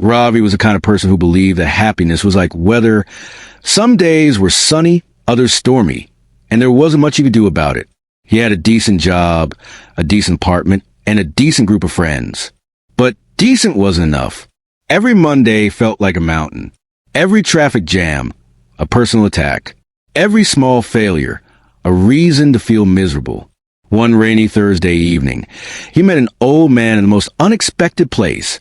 Ravi was the kind of person who believed that happiness was like weather. Some days were sunny, others stormy, and there wasn't much he could do about it. He had a decent job, a decent apartment, and a decent group of friends. But decent wasn't enough. Every Monday felt like a mountain. Every traffic jam, a personal attack. Every small failure, a reason to feel miserable. One rainy Thursday evening, he met an old man in the most unexpected place,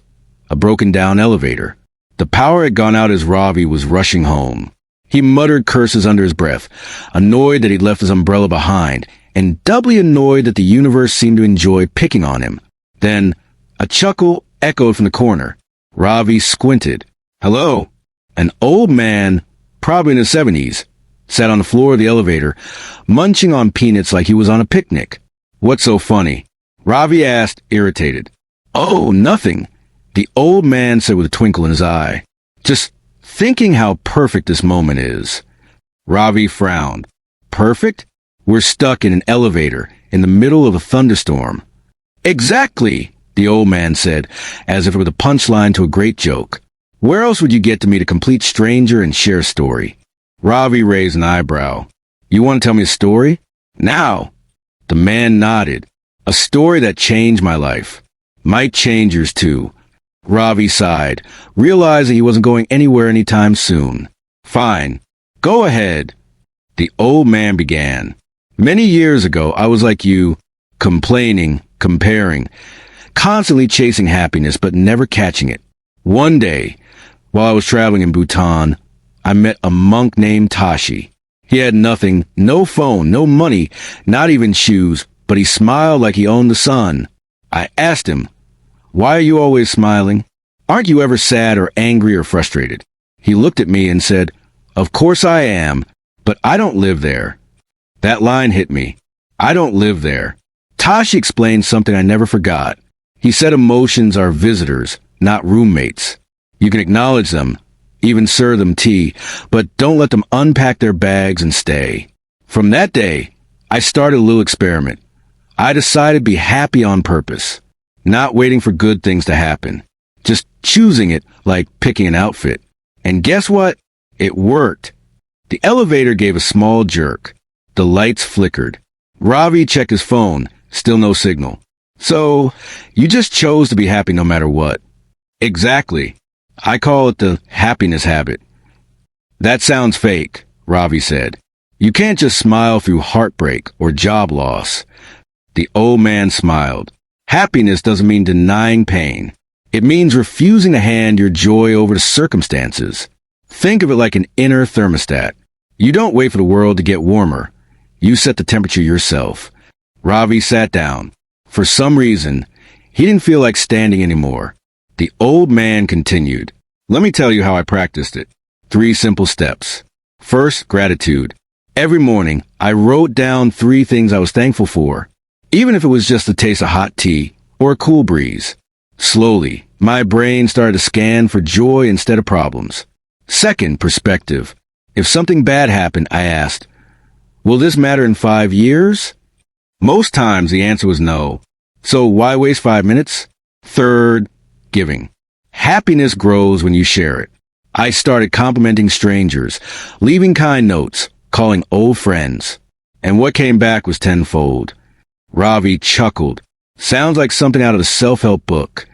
a broken-down elevator. The power had gone out as Ravi was rushing home. He muttered curses under his breath, annoyed that he'd left his umbrella behind, and doubly annoyed that the universe seemed to enjoy picking on him. Then, a chuckle echoed from the corner. Ravi squinted. Hello. An old man, probably in his 70s, sat on the floor of the elevator, munching on peanuts like he was on a picnic. What's so funny? Ravi asked, irritated. Oh, nothing, the old man said with a twinkle in his eye. Just thinking how perfect this moment is. Ravi frowned. Perfect? We're stuck in an elevator in the middle of a thunderstorm. Exactly, the old man said, as if it were the punchline to a great joke. Where else would you get to meet a complete stranger and share a story? Ravi raised an eyebrow. You want to tell me a story? Now. The man nodded. A story that changed my life. Might change yours too. Ravi sighed, realizing he wasn't going anywhere anytime soon. Fine. Go ahead. The old man began. Many years ago, I was like you, complaining, comparing, constantly chasing happiness but never catching it. One day, while I was traveling in Bhutan, I met a monk named Tashi. He had nothing, no phone, no money, not even shoes, but he smiled like he owned the sun. I asked him, "Why are you always smiling? Aren't you ever sad or angry or frustrated?" He looked at me and said, "Of course I am, but I don't live there." That line hit me. I don't live there. Tashi explained something I never forgot. He said emotions are visitors, not roommates. You can acknowledge them, even serve them tea, but don't let them unpack their bags and stay. From that day, I started a little experiment. I decided to be happy on purpose, not waiting for good things to happen, just choosing it like picking an outfit. And guess what? It worked. The elevator gave a small jerk. The lights flickered. Ravi checked his phone, still no signal. So, you just chose to be happy no matter what. Exactly. I call it the happiness habit. That sounds fake, Ravi said. You can't just smile through heartbreak or job loss. The old man smiled. Happiness doesn't mean denying pain. It means refusing to hand your joy over to circumstances. Think of it like an inner thermostat. You don't wait for the world to get warmer. You set the temperature yourself. Ravi sat down. For some reason, he didn't feel like standing anymore. The old man continued. Let me tell you how I practiced it. 3 simple steps. First, gratitude. Every morning, I wrote down 3 things I was thankful for, even if it was just the taste of hot tea or a cool breeze. Slowly, my brain started to scan for joy instead of problems. Second, perspective. If something bad happened, I asked, will this matter in 5 years? Most times the answer was no. So why waste 5 minutes? Third, giving. Happiness grows when you share it. I started complimenting strangers, leaving kind notes, calling old friends. And what came back was tenfold. Ravi chuckled. Sounds like something out of a self-help book.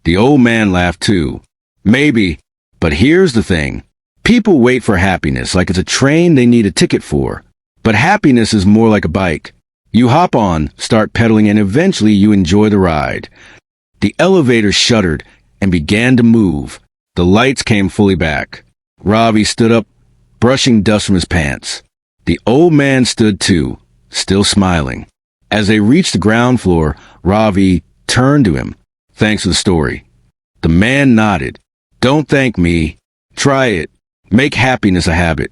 The old man laughed too. Maybe, but here's the thing. People wait for happiness like it's a train they need a ticket for. But happiness is more like a bike. You hop on, start pedaling, and eventually you enjoy the ride. The elevator shuddered and began to move. The lights came fully back. Ravi stood up, brushing dust from his pants. The old man stood too, still smiling. As they reached the ground floor, Ravi turned to him. Thanks for the story. The man nodded. Don't thank me. Try it. Make happiness a habit.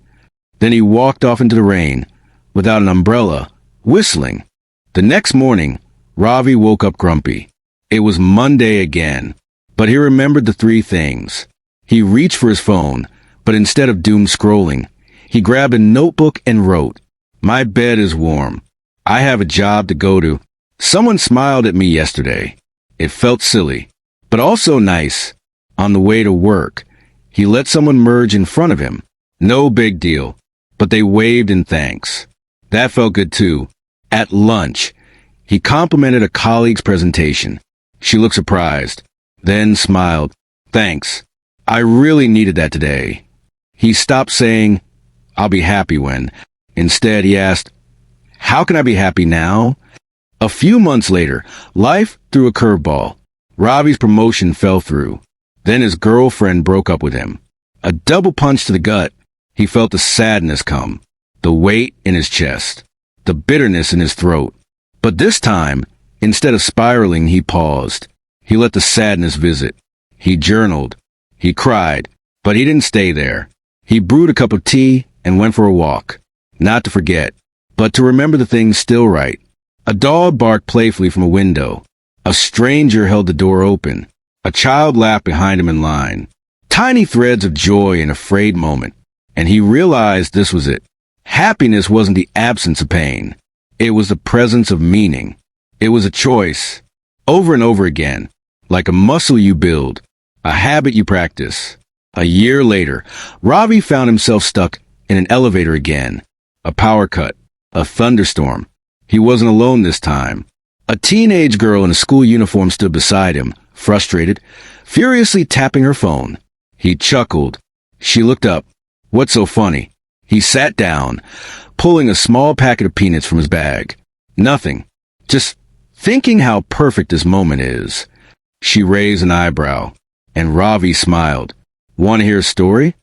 Then he walked off into the rain, without an umbrella, whistling. The next morning, Ravi woke up grumpy. It was Monday again, but he remembered the 3 things. He reached for his phone, but instead of doom scrolling, he grabbed a notebook and wrote, My bed is warm. I have a job to go to. Someone smiled at me yesterday. It felt silly, but also nice. On the way to work, he let someone merge in front of him. No big deal, but they waved in thanks. That felt good too. At lunch, he complimented a colleague's presentation. She looked surprised, then smiled. Thanks. I really needed that today. He stopped saying, I'll be happy when. Instead, he asked, how can I be happy now? A few months later, life threw a curveball. Ravi's promotion fell through. Then his girlfriend broke up with him. A double punch to the gut. He felt the sadness come, the weight in his chest, the bitterness in his throat. But this time, instead of spiraling, he paused. He let the sadness visit. He journaled. He cried, but he didn't stay there. He brewed a cup of tea and went for a walk. Not to forget, but to remember the things still right. A dog barked playfully from a window. A stranger held the door open. A child laughed behind him in line. Tiny threads of joy in a frayed moment. And he realized this was it. Happiness wasn't the absence of pain. It was the presence of meaning. It was a choice, over and over again, like a muscle you build, a habit you practice. A year later, Ravi found himself stuck in an elevator again. A power cut, a thunderstorm. He wasn't alone this time. A teenage girl in a school uniform stood beside him, frustrated, furiously tapping her phone. He chuckled. She looked up. What's so funny? He sat down, pulling a small packet of peanuts from his bag. Nothing. Just thinking how perfect this moment is. She raised an eyebrow, and Ravi smiled. Want to hear a story?